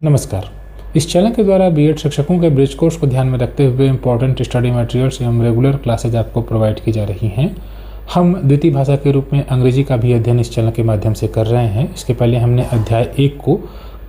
नमस्कार। इस चैनल के द्वारा बीएड शिक्षकों के ब्रिज कोर्स को ध्यान में रखते हुए इंपॉर्टेंट स्टडी मटेरियल्स एवं रेगुलर क्लासेज आपको प्रोवाइड की जा रही हैं। हम द्वितीय भाषा के रूप में अंग्रेजी का भी अध्ययन इस चैनल के माध्यम से कर रहे हैं। इसके पहले हमने अध्याय 1 को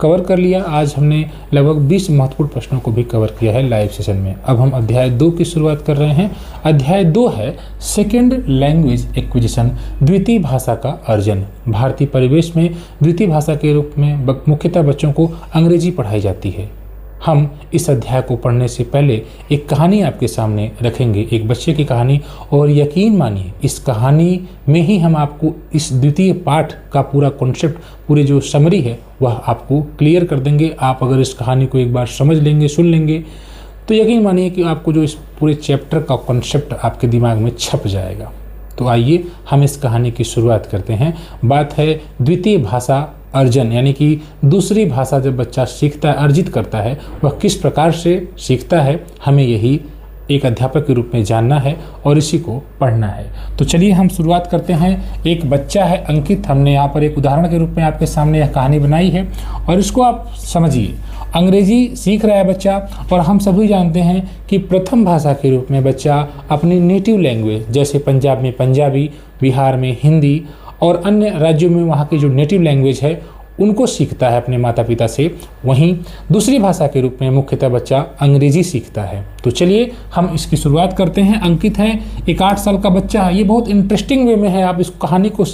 कवर कर लिया। आज हमने लगभग 20 महत्वपूर्ण प्रश्नों को भी कवर किया है लाइव सेशन में। अब हम अध्याय 2 की शुरुआत कर रहे हैं। अध्याय 2 है सेकेंड लैंग्वेज एक्विजिशन, द्वितीय भाषा का अर्जन। भारतीय परिवेश में द्वितीय भाषा के रूप में मुख्यतः बच्चों को अंग्रेजी पढ़ाई जाती है। हम इस अध्याय को पढ़ने से पहले एक कहानी आपके सामने रखेंगे, एक बच्चे की कहानी, और यकीन मानिए इस कहानी में ही हम आपको इस द्वितीय पाठ का पूरा कॉन्सेप्ट, पूरे जो समरी है वह आपको क्लियर कर देंगे। आप अगर इस कहानी को एक बार समझ लेंगे, सुन लेंगे, तो यकीन मानिए कि आपको जो इस पूरे चैप्टर का कॉन्सेप्ट आपके दिमाग में छप जाएगा। तो आइए हम इस कहानी की शुरुआत करते हैं। बात है द्वितीय भाषा अर्जन, यानी कि दूसरी भाषा जब बच्चा सीखता है, अर्जित करता है, वह किस प्रकार से सीखता है, हमें यही एक अध्यापक के रूप में जानना है और इसी को पढ़ना है। तो चलिए हम शुरुआत करते हैं। एक बच्चा है अंकित, हमने यहाँ पर एक उदाहरण के रूप में आपके सामने यह कहानी बनाई है और इसको आप समझिए। अंग्रेजी सीख रहा है बच्चा, और हम सभी जानते हैं कि प्रथम भाषा के रूप में बच्चा अपनी नेटिव लैंग्वेज, जैसे पंजाब में पंजाबी, बिहार में हिंदी और अन्य राज्यों में वहाँ की जो नेटिव लैंग्वेज है उनको सीखता है अपने माता पिता से। वहीं दूसरी भाषा के रूप में मुख्यतः बच्चा अंग्रेजी सीखता है। तो चलिए हम इसकी शुरुआत करते हैं। अंकित है, एक 8 साल का बच्चा है। ये बहुत इंटरेस्टिंग वे में है। आप इस कहानी को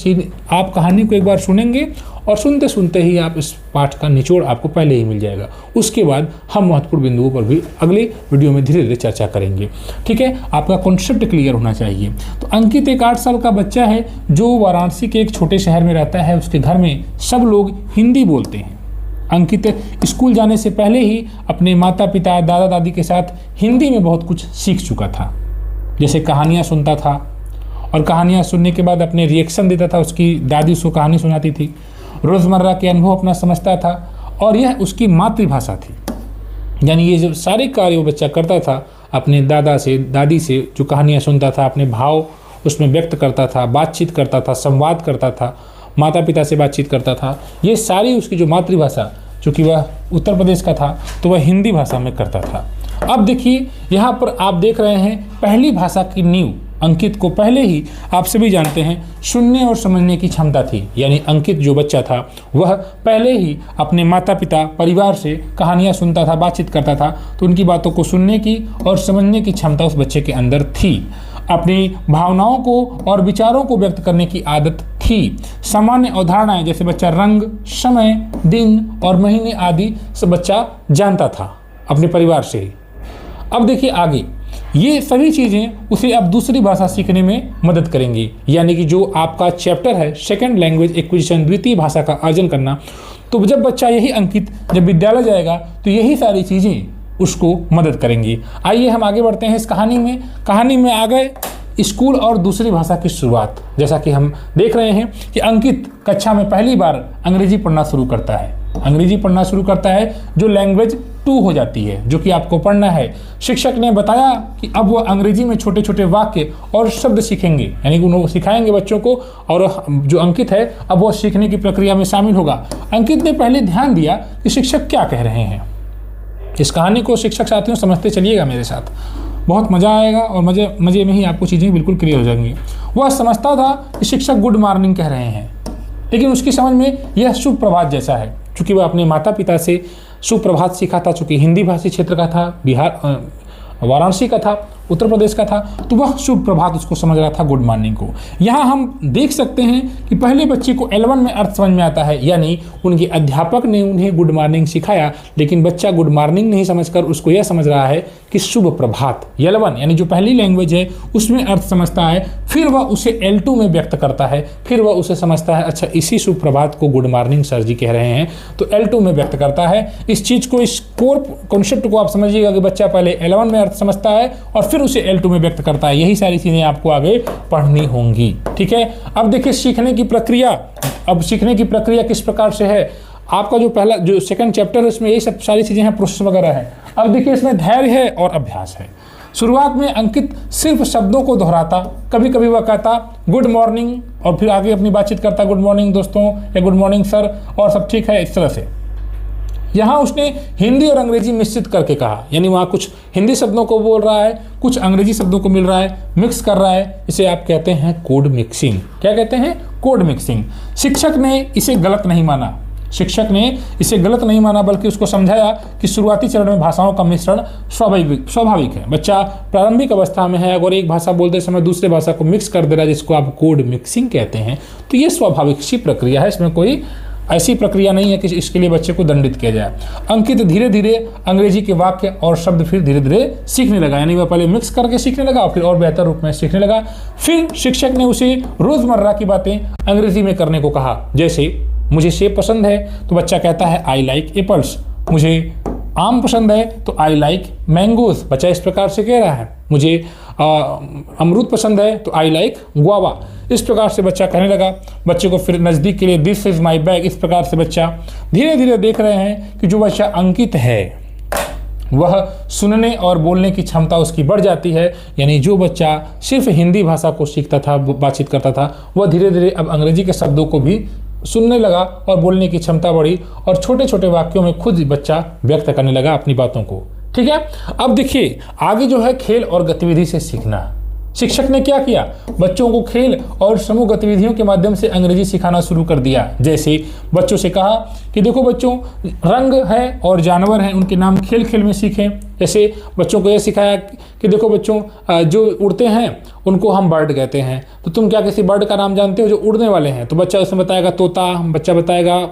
आप कहानी को एक बार सुनेंगे और सुनते सुनते ही आप इस पाठ का निचोड़ आपको पहले ही मिल जाएगा। उसके बाद हम महत्वपूर्ण बिंदुओं पर भी अगले वीडियो में धीरे धीरे चर्चा करेंगे। ठीक है, आपका कॉन्सेप्ट क्लियर होना चाहिए। तो अंकित एक 8 साल का बच्चा है जो वाराणसी के एक छोटे शहर में रहता है। उसके घर में सब लोग हिंदी बोलते हैं। अंकित स्कूल जाने से पहले ही अपने माता पिता, दादा दादी के साथ हिंदी में बहुत कुछ सीख चुका था। जैसे कहानियाँ सुनता था और कहानियाँ सुनने के बाद अपने रिएक्शन देता था। उसकी दादी उसको कहानी सुनाती थी, रोज़मर्रा के अनुभव अपना समझता था और यह उसकी मातृभाषा थी। यानी ये जो सारे कार्य वो बच्चा करता था, अपने दादा से, दादी से जो कहानियाँ सुनता था, अपने भाव उसमें व्यक्त करता था, बातचीत करता था, संवाद करता था, माता पिता से बातचीत करता था, ये सारी उसकी जो मातृभाषा, चूँकि वह उत्तर प्रदेश का था तो वह हिंदी भाषा में करता था। अब देखिए यहाँ पर आप देख रहे हैं पहली भाषा की नींव अंकित को पहले ही, आप सभी जानते हैं, सुनने और समझने की क्षमता थी। यानी अंकित जो बच्चा था वह पहले ही अपने माता पिता, परिवार से कहानियाँ सुनता था, बातचीत करता था, तो उनकी बातों को सुनने की और समझने की क्षमता उस बच्चे के अंदर थी। अपनी भावनाओं को और विचारों को व्यक्त करने की आदत थी। सामान्य अवधारणाएं जैसे बच्चा रंग, समय, दिन और महीने आदि सब बच्चा जानता था अपने परिवार से ही। अब देखिए आगे, ये सभी चीज़ें उसे अब दूसरी भाषा सीखने में मदद करेंगी। यानी कि जो आपका चैप्टर है सेकेंड लैंग्वेज एक्विजिशन, द्वितीय भाषा का अर्जन करना, तो जब बच्चा यही अंकित जब विद्यालय जाएगा तो यही सारी चीज़ें उसको मदद करेंगी। आइए हम आगे बढ़ते हैं इस कहानी में। कहानी में आ गए स्कूल और दूसरी भाषा की शुरुआत। जैसा कि हम देख रहे हैं कि अंकित कक्षा में पहली बार अंग्रेजी पढ़ना शुरू करता है। अंग्रेजी पढ़ना शुरू करता है जो लैंग्वेज 2 हो जाती है, जो कि आपको पढ़ना है। शिक्षक ने बताया कि अब वो अंग्रेजी में छोटे छोटे वाक्य और शब्द सीखेंगे, यानी कि उन्हें सिखाएंगे बच्चों को, और जो अंकित है अब वो सीखने की प्रक्रिया में शामिल होगा। अंकित ने पहले ध्यान दिया कि शिक्षक क्या कह रहे हैं। इस कहानी को शिक्षक साथियों समझते चलिएगा मेरे साथ, बहुत मज़ा आएगा और मज़े में ही आपको चीज़ें बिल्कुल क्लियर हो जाएंगी। वह समझता था कि शिक्षक गुड मॉर्निंग कह रहे हैं, लेकिन उसकी समझ में यह शुभ प्रभात जैसा है। चूँकि वह अपने माता पिता से सुप्रभात सीखा था, चूँकि हिंदी भाषी क्षेत्र का था, बिहार वाराणसी का था, उत्तर प्रदेश का था, तो वह शुभ प्रभात उसको समझ रहा था, गुड मॉर्निंग को। यहाँ हम देख सकते हैं कि पहले बच्चे को L1 में अर्थ समझ में आता है, यानी उनके अध्यापक ने उन्हें गुड मॉर्निंग सिखाया, लेकिन बच्चा गुड मॉर्निंग नहीं समझकर उसको यह समझ रहा है कि शुभ प्रभात। L1 यानी जो पहली लैंग्वेज है उसमें अर्थ समझता है, फिर वह उसे L2 में व्यक्त करता है, फिर वह उसे समझता है अच्छा इसी शुभ प्रभात को गुड मॉर्निंग सर जी कह रहे हैं, तो L2 में व्यक्त करता है। इस चीज़ को, इस कोर कॉन्सेप्ट को आप समझिएगा कि बच्चा पहले L1 में अर्थ समझता है और फिर उसे L2 में व्यक्त करता है। यही सारी चीज़ें आपको आगे पढ़नी होंगी। ठीक है, अब देखिए सीखने की प्रक्रिया। अब सीखने की प्रक्रिया किस प्रकार से है, आपका जो पहला जो सेकंड चैप्टर है उसमें यही सब सारी चीज़ें हैं, प्रोसेस वगैरह है। अब देखिए इसमें धैर्य है और अभ्यास है। शुरुआत में अंकित सिर्फ शब्दों को दोहराता, कभी कभी वह कहता गुड मॉर्निंग और फिर आगे अपनी बातचीत करता, गुड मॉर्निंग दोस्तों या गुड मॉर्निंग सर और सब ठीक है, इस तरह से। यहाँ उसने हिंदी और अंग्रेजी मिश्रित करके कहा, यानी वहाँ कुछ हिंदी शब्दों को बोल रहा है, कुछ अंग्रेजी शब्दों को मिल रहा है, मिक्स कर रहा है। इसे आप कहते हैं कोड मिक्सिंग। क्या कहते हैं? Code mixing. शिक्षक ने इसे गलत नहीं माना, शिक्षक ने इसे गलत नहीं माना, बल्कि उसको समझाया कि शुरुआती चरण में भाषाओं का मिश्रण स्वाभाविक है। बच्चा प्रारंभिक अवस्था में है, अगर एक भाषा बोलते समय दूसरे भाषा को मिक्स कर दे रहा है, जिसको आप कोड मिक्सिंग कहते हैं, तो ये स्वाभाविक सी प्रक्रिया है। इसमें कोई ऐसी प्रक्रिया नहीं है कि इसके लिए बच्चे को दंडित किया जाए। अंकित धीरे धीरे अंग्रेजी के वाक्य और शब्द फिर धीरे धीरे सीखने लगा, यानी वह पहले मिक्स करके सीखने लगा, फिर और बेहतर रूप में सीखने लगा। फिर शिक्षक ने उसे रोजमर्रा की बातें अंग्रेजी में करने को कहा, जैसे मुझे सेब पसंद है तो बच्चा कहता है आई लाइक एप्पल्स। मुझे आम पसंद है तो आई लाइक मैंगोज, बच्चा इस प्रकार से कह रहा है। मुझे अमरूद पसंद है तो आई लाइक गुआवा। इस प्रकार से बच्चा कहने लगा। बच्चे को फिर नज़दीक के लिए दिस इज माई बैग, इस प्रकार से बच्चा धीरे धीरे देख रहे हैं कि जो बच्चा अंकित है वह सुनने और बोलने की क्षमता उसकी बढ़ जाती है। यानी जो बच्चा सिर्फ हिंदी भाषा को सीखता था, बातचीत करता था, वह धीरे धीरे अब अंग्रेजी के शब्दों को भी सुनने लगा और बोलने की क्षमता बढ़ी और छोटे छोटे वाक्यों में खुद बच्चा व्यक्त करने लगा अपनी बातों को। ठीक है, अब देखिए आगे जो है खेल और गतिविधि से सीखना। शिक्षक ने क्या किया? बच्चों को खेल और समूह गतिविधियों के माध्यम से अंग्रेजी सिखाना शुरू कर दिया। जैसे बच्चों से कहा कि देखो बच्चों, रंग है और जानवर हैं, उनके नाम खेल खेल में सीखें। जैसे बच्चों को यह सिखाया कि देखो बच्चों, जो उड़ते हैं उनको हम बर्ड कहते हैं, तो तुम क्या किसी बर्ड का नाम जानते हो जो उड़ने वाले हैं? तो बच्चा उसमें बताएगा तोता, बच्चा बताएगा,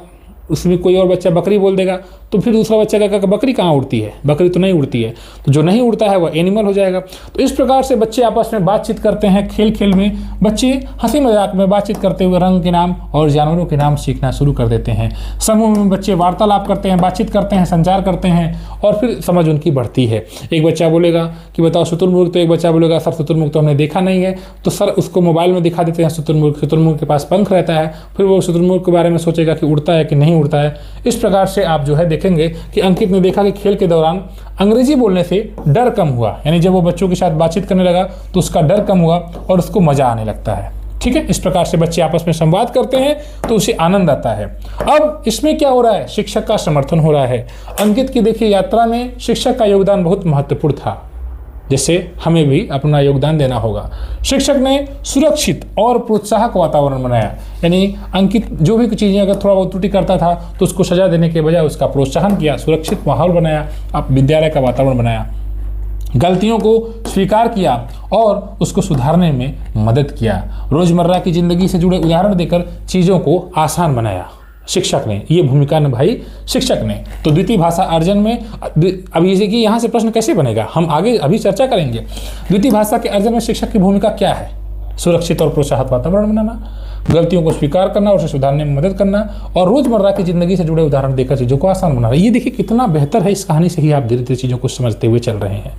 उसमें कोई और बच्चा बकरी बोल देगा, तो फिर दूसरा बच्चा कहेगा कि बकरी कहाँ उड़ती है? बकरी तो नहीं उड़ती है। तो जो नहीं उड़ता है वह एनिमल हो जाएगा। तो इस प्रकार से बच्चे आपस में बातचीत करते हैं, खेल खेल में बच्चे हंसी मजाक में बातचीत करते हुए रंग के नाम और जानवरों के नाम सीखना शुरू कर देते हैं। समूह में बच्चे वार्तालाप करते हैं, बातचीत करते हैं, संचार करते हैं और फिर समझ उनकी बढ़ती है। एक बच्चा बोलेगा कि बताओ शुतुरमुर्ग, तो एक बच्चा बोलेगा सर शुतुरमुर्ग तो हमने देखा नहीं है, तो सर उसको मोबाइल में दिखा देते हैं शुतुरमुर्ग। शुतुरमुर्ग के पास पंख रहता है, फिर वो शुतुरमुर्ग के बारे में सोचेगा कि उड़ता है कि नहीं उड़ता है। इस प्रकार से आप जो है देखेंगे कि अंकित ने देखा कि खेल के दौरान अंग्रेजी बोलने से डर कम हुआ, यानी जब वो बच्चों के साथ बातचीत करने लगा तो उसका डर कम हुआ और उसको मजा आने लगता है। ठीक है, इस प्रकार से बच्चे आपस में संवाद करते हैं तो उसे आनंद आता है। अब इसमें क्या हो रहा है? शिक्षक का समर्थन हो रहा है। अंकित की देखिए यात्रा में शिक्षक का योगदान बहुत महत्वपूर्ण था, जैसे हमें भी अपना योगदान देना होगा। शिक्षक ने सुरक्षित और प्रोत्साहक वातावरण बनाया, यानी अंकित जो भी चीज़ें अगर थोड़ा बहुत त्रुटि करता था तो उसको सजा देने के बजाय उसका प्रोत्साहन किया, सुरक्षित माहौल बनाया, अब विद्यालय का वातावरण बनाया, गलतियों को स्वीकार किया और उसको सुधारने में मदद किया, रोजमर्रा की जिंदगी से जुड़े उदाहरण देकर चीज़ों को आसान बनाया। शिक्षक ने ये भूमिका निभाई, शिक्षक ने। तो द्वितीय भाषा अर्जन में अब ये कि यहाँ से प्रश्न कैसे बनेगा, हम आगे अभी चर्चा करेंगे। द्वितीय भाषा के अर्जन में शिक्षक की भूमिका क्या है? सुरक्षित और प्रोत्साहक वातावरण बनाना, गलतियों को स्वीकार करना और उसे सुधारने में मदद करना और रोजमर्रा की जिंदगी से जुड़े उदाहरण देकर चीज़ों को आसान बनाना। ये देखिए कितना बेहतर है, इस कहानी से ही आप धीरे धीरे चीज़ों को समझते हुए चल रहे हैं।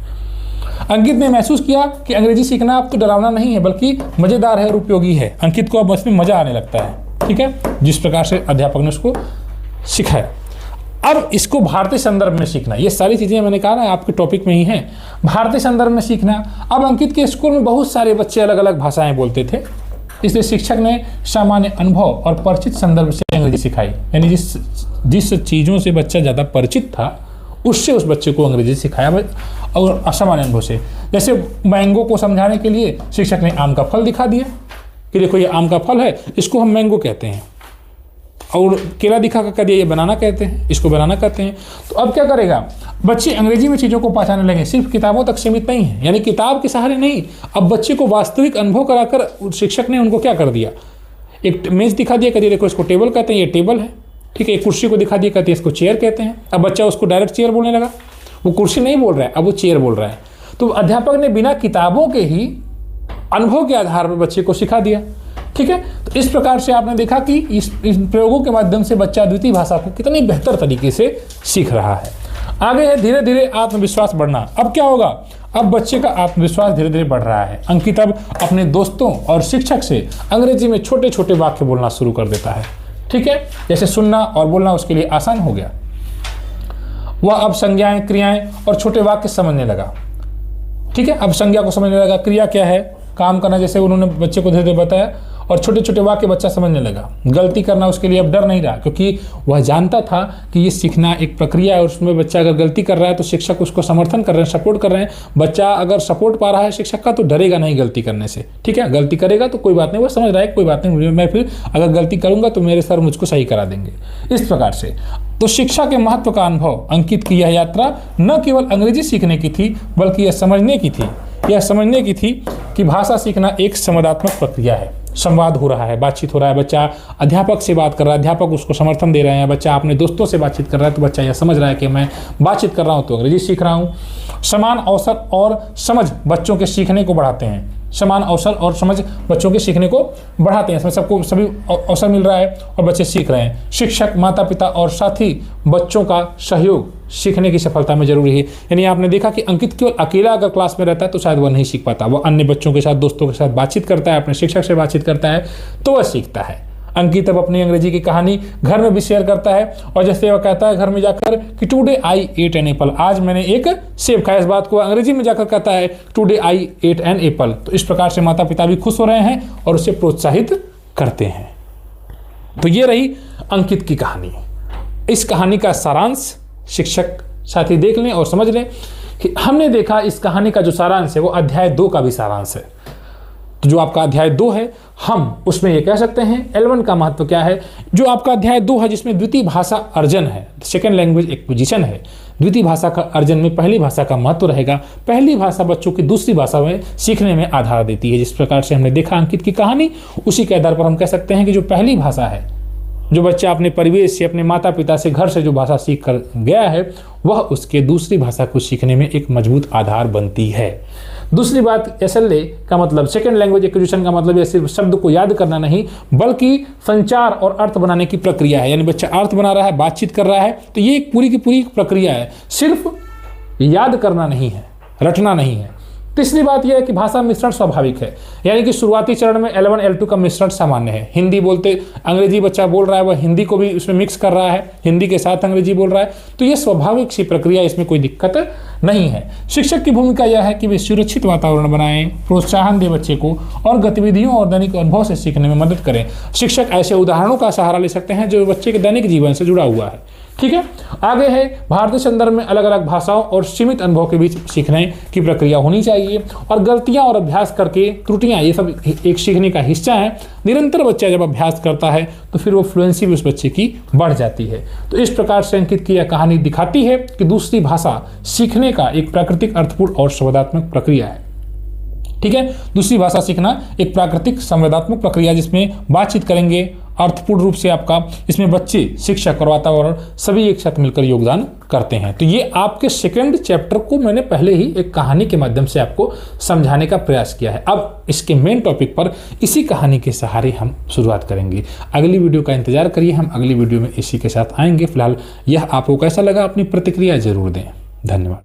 अंकित ने महसूस किया कि अंग्रेजी सीखना अब तो डरावना नहीं है बल्कि मज़ेदार है और उपयोगी है। अंकित को अब उसमें मजा आने लगता है। ठीक है, जिस प्रकार से अध्यापक ने उसको सिखाया। अब इसको भारतीय संदर्भ में सीखना, ये सारी चीज़ें मैंने कहा ना आपके टॉपिक में ही हैं। भारतीय संदर्भ में सीखना, अब अंकित के स्कूल में बहुत सारे बच्चे अलग अलग भाषाएं बोलते थे, इसलिए शिक्षक ने सामान्य अनुभव और परिचित संदर्भ से अंग्रेजी सिखाई, यानी जिस चीज़ों से बच्चा ज़्यादा परिचित था उससे उस बच्चे को अंग्रेजी सिखाया और असामान्य अनुभव से। जैसे मैंगो को समझाने के लिए शिक्षक ने आम का फल दिखा दिया कि देखो ये आम का फल है, इसको हम मैंगो कहते हैं, और केला दिखा कर दिया ये बनाना कहते हैं, इसको बनाना कहते हैं। तो अब क्या करेगा? बच्चे अंग्रेजी में चीज़ों को पहचानने लगे, सिर्फ किताबों तक सीमित नहीं है, यानी किताब के सहारे नहीं, अब बच्चे को वास्तविक अनुभव कराकर शिक्षक ने उनको क्या कर दिया, एक मेज दिखा दिया, कहते देखो इसको टेबल कहते हैं, ये टेबल है। ठीक है, एक कुर्सी को दिखा दिया, कहते हैं इसको चेयर कहते हैं। अब बच्चा उसको डायरेक्ट चेयर बोलने लगा, वो कुर्सी नहीं बोल रहा है, अब वो चेयर बोल रहा है। तो अध्यापक ने बिना किताबों के ही अनुभव के आधार पर बच्चे को सिखा दिया। ठीक है, तो इस प्रकार से आपने देखा कि इस प्रयोगों के माध्यम से बच्चा द्वितीय भाषा को कितनी बेहतर तरीके से सीख रहा है। आगे है धीरे धीरे आत्मविश्वास बढ़ना। अब क्या होगा? अब बच्चे का आत्मविश्वास धीरे धीरे बढ़ रहा है। अंकित अब अपने दोस्तों और शिक्षक से अंग्रेजी में छोटे छोटे वाक्य बोलना शुरू कर देता है। ठीक है, जैसे सुनना और बोलना उसके लिए आसान हो गया। वह अब संज्ञाएं, क्रियाएं और छोटे वाक्य समझने लगा। ठीक है, अब संज्ञा को समझने लगा, क्रिया क्या है, काम करना, जैसे उन्होंने बच्चे को धीरे धीरे बताया। और छोटे छोटे वाक्य बच्चा समझने लगा। गलती करना उसके लिए अब डर नहीं रहा, क्योंकि वह जानता था कि ये सीखना एक प्रक्रिया है और उसमें बच्चा अगर गलती कर रहा है तो शिक्षक उसको समर्थन कर रहे हैं, सपोर्ट कर रहे हैं। बच्चा अगर सपोर्ट पा रहा है शिक्षक का तो डरेगा नहीं गलती करने से। ठीक है, गलती करेगा तो कोई बात नहीं, वो समझ रहा है कोई बात नहीं, मैं फिर अगर गलती करूंगा तो मेरे सर मुझको सही करा देंगे। इस प्रकार से तो शिक्षा के महत्व का अनुभव अंकित की यह यात्रा न केवल अंग्रेजी सीखने की थी बल्कि यह समझने की थी कि भाषा सीखना एक संवादात्मक प्रक्रिया है। संवाद हो रहा है, बातचीत हो रहा है, बच्चा अध्यापक से बात कर रहा है, अध्यापक उसको समर्थन दे रहे हैं, बच्चा अपने दोस्तों से बातचीत कर रहा है तो बच्चा यह समझ रहा है कि मैं बातचीत कर रहा हूँ तो अंग्रेजी सीख रहा हूँ। समान अवसर और समझ बच्चों के सीखने को बढ़ाते हैं। समान अवसर और समझ बच्चों के सीखने को बढ़ाते हैं, इसमें सबको सभी अवसर मिल रहा है और बच्चे सीख रहे हैं। शिक्षक, माता पिता और साथी बच्चों का सहयोग सीखने की सफलता में जरूरी है। यानी आपने देखा कि अंकित केवल अकेला अगर क्लास में रहता है तो शायद वह नहीं सीख पाता, वह अन्य बच्चों के साथ, दोस्तों के साथ बातचीत करता है, अपने शिक्षक से बातचीत करता है तो वह सीखता है। अंकित अब अपनी अंग्रेजी की कहानी घर में भी शेयर करता है और जैसे वह कहता है घर में जाकर कि today I ate an apple, आज मैंने एक सेब खाया, इस बात को अंग्रेजी में जाकर कहता है today I ate an apple. तो इस प्रकार से माता पिता भी खुश हो रहे हैं और उसे प्रोत्साहित करते हैं। तो ये रही अंकित की कहानी। इस कहानी का सारांश शिक्षक साथी देख लें और समझ लें कि हमने देखा इस कहानी का जो सारांश है वो अध्याय 2 का भी सारांश है। तो जो आपका अध्याय 2 है हम उसमें ये कह सकते हैं L1 का महत्व क्या है। जो आपका अध्याय 2 है जिसमें द्वितीय भाषा अर्जन है, सेकेंड लैंग्वेज एक्विजिशन है, द्वितीय भाषा का अर्जन में पहली भाषा का महत्व रहेगा। पहली भाषा बच्चों की दूसरी भाषा में सीखने में आधार देती है। जिस प्रकार से हमने देखा अंकित की कहानी, उसी के आधार पर हम कह सकते हैं कि जो पहली भाषा है, जो बच्चा अपने परिवेश से, अपने माता पिता से, घर से जो भाषा सीख कर गया है वह उसके दूसरी भाषा को सीखने में एक मजबूत आधार बनती है। दूसरी बात, SLA का मतलब, सेकेंड लैंग्वेज एक्विजिशन का मतलब यह सिर्फ शब्द को याद करना नहीं बल्कि संचार और अर्थ बनाने की प्रक्रिया है। यानी बच्चा अर्थ बना रहा है, बातचीत कर रहा है, तो ये एक पूरी की पूरी प्रक्रिया है, सिर्फ याद करना नहीं है, रटना नहीं है। तीसरी बात यह है कि भाषा मिश्रण स्वाभाविक है, यानी कि शुरुआती चरण में L1 L2 का मिश्रण सामान्य है। हिंदी बोलते अंग्रेजी बच्चा बोल रहा है, वह हिंदी को भी उसमें मिक्स कर रहा है, हिंदी के साथ अंग्रेजी बोल रहा है, तो ये स्वाभाविक सी प्रक्रिया, इसमें कोई दिक्कत नहीं है। शिक्षक की भूमिका यह है कि वे सुरक्षित वातावरण बनाएं, प्रोत्साहन दें बच्चे को और गतिविधियों और दैनिक अनुभव से सीखने में मदद करें। शिक्षक ऐसे उदाहरणों का सहारा ले सकते हैं जो बच्चे के दैनिक जीवन से जुड़ा हुआ है। ठीक है, आगे है भारतीय संदर्भ में अलग अलग भाषाओं और सीमित अनुभव के बीच सीखने की प्रक्रिया होनी चाहिए और गलतियां और अभ्यास करके त्रुटियां, ये सब एक सीखने का हिस्सा है। निरंतर बच्चा जब अभ्यास करता है तो फिर वो फ्लुएंसी भी उस बच्चे की बढ़ जाती है। तो इस प्रकार से अंकित की यह कहानी दिखाती है कि दूसरी भाषा सीखने का एक प्राकृतिक, अर्थपूर्ण और संवादात्मक प्रक्रिया है। ठीक है, दूसरी भाषा सीखना एक प्राकृतिक संवादात्मक प्रक्रिया जिसमें बातचीत करेंगे अर्थपूर्ण रूप से आपका, इसमें बच्चे, शिक्षक और वातावरण सभी एक साथ मिलकर योगदान करते हैं। तो ये आपके सेकंड चैप्टर को मैंने पहले ही एक कहानी के माध्यम से आपको समझाने का प्रयास किया है। अब इसके मेन टॉपिक पर इसी कहानी के सहारे हम शुरुआत करेंगे। अगली वीडियो का इंतजार करिए, हम अगली वीडियो में इसी के साथ आएंगे। फिलहाल यह आपको कैसा लगा अपनी प्रतिक्रिया जरूर दें। धन्यवाद।